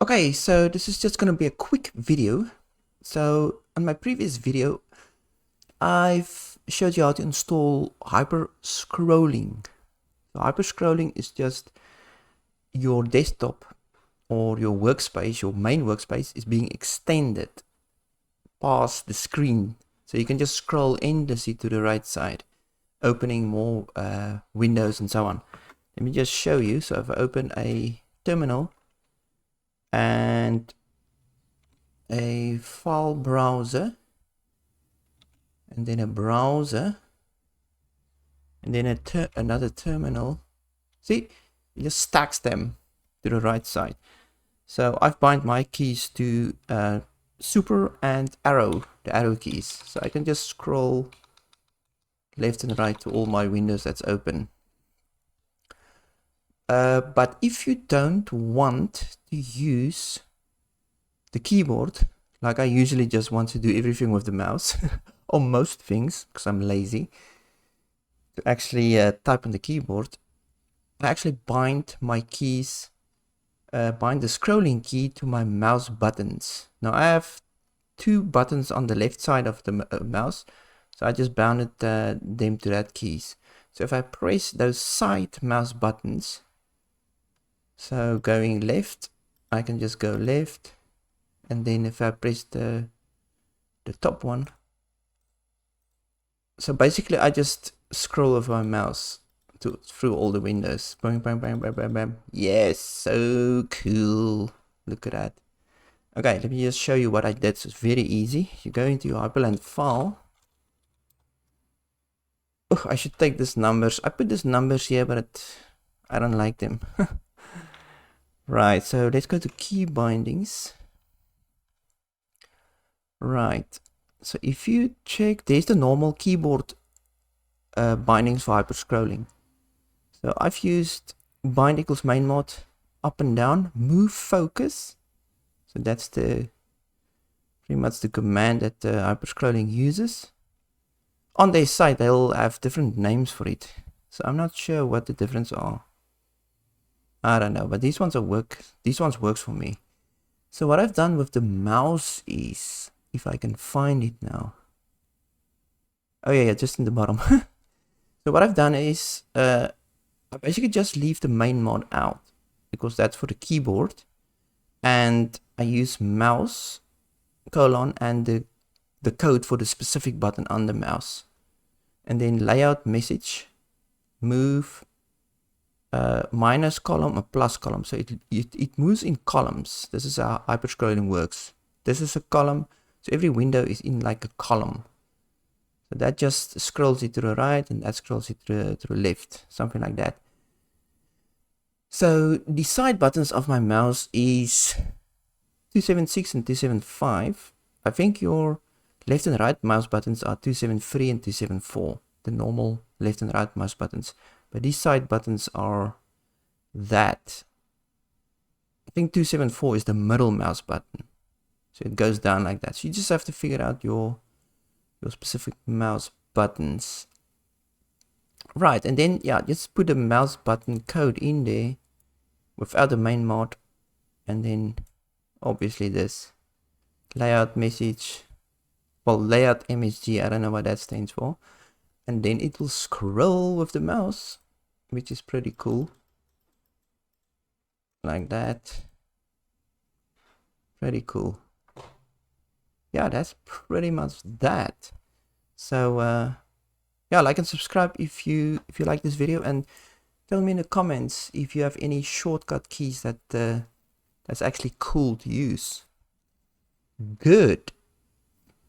Okay, so this is just going to be a quick video. So on my previous video, I've showed you how to install Hyperscrolling. So Hyperscrolling is just your desktop or your workspace, your main workspace is being extended past the screen. So you can just scroll endlessly to the right side, opening more windows and so on. Let me just show you. So if I open a terminal and a file browser, and then a browser, and then another terminal. See, it just stacks them to the right side. So I've bind my keys to super and arrow, the arrow keys. So I can just scroll left and right to all my windows that's open. But if you don't want to use the keyboard, like I usually just want to do everything with the mouse, or most things, because I'm lazy to actually type on the keyboard, I actually bind my keys, bind the scrolling key to my mouse buttons. Now I have two buttons on the left side of the mouse, so I just bounded them to that keys. So if I press those side mouse buttons, so going left, I can just go left, and then if I press the top one, so basically I just scroll with my mouse through all the windows. Bang, bang, bang, bang, bang, bang. Yes, so cool. Look at that. Okay, let me just show you what I did. So it's very easy. You go into your Hyprland file. Oh, I should take these numbers. I put these numbers here, but I don't like them. Right, so let's go to key bindings. Right, so if you check, there's the normal keyboard bindings for hyperscrolling. So I've used bind equals main mod, up and down, move focus. So that's pretty much the command that hyperscrolling uses. On their site, they'll have different names for it. So I'm not sure what the difference are. I don't know, but these ones works for me. So what I've done with the mouse is, if I can find it now. Oh yeah, just in the bottom. So what I've done is, I basically just leave the main mod out, because that's for the keyboard. And I use mouse, colon, and the code for the specific button on the mouse. And then layout message, move, minus column or plus column. So it moves in columns. This is how hyperscrolling works. This is a column, so every window is in like a column. So that just scrolls it to the right, and that scrolls it to the left, something like that. So the side buttons of my mouse is 276 and 275. I think your left and right mouse buttons are 273 and 274, the normal left and right mouse buttons. But these side buttons are that. I think 274 is the middle mouse button. So it goes down like that. So you just have to figure out your specific mouse buttons. Right, and then yeah, just put the mouse button code in there without the main mod, and then obviously this layout message, well, layout MSG, I don't know what that stands for, and then it will scroll with the mouse, which is pretty cool, like that. Pretty cool. Yeah, that's pretty much that. So yeah, like and subscribe if you like this video, and tell me in the comments if you have any shortcut keys that that's actually cool to use. Good.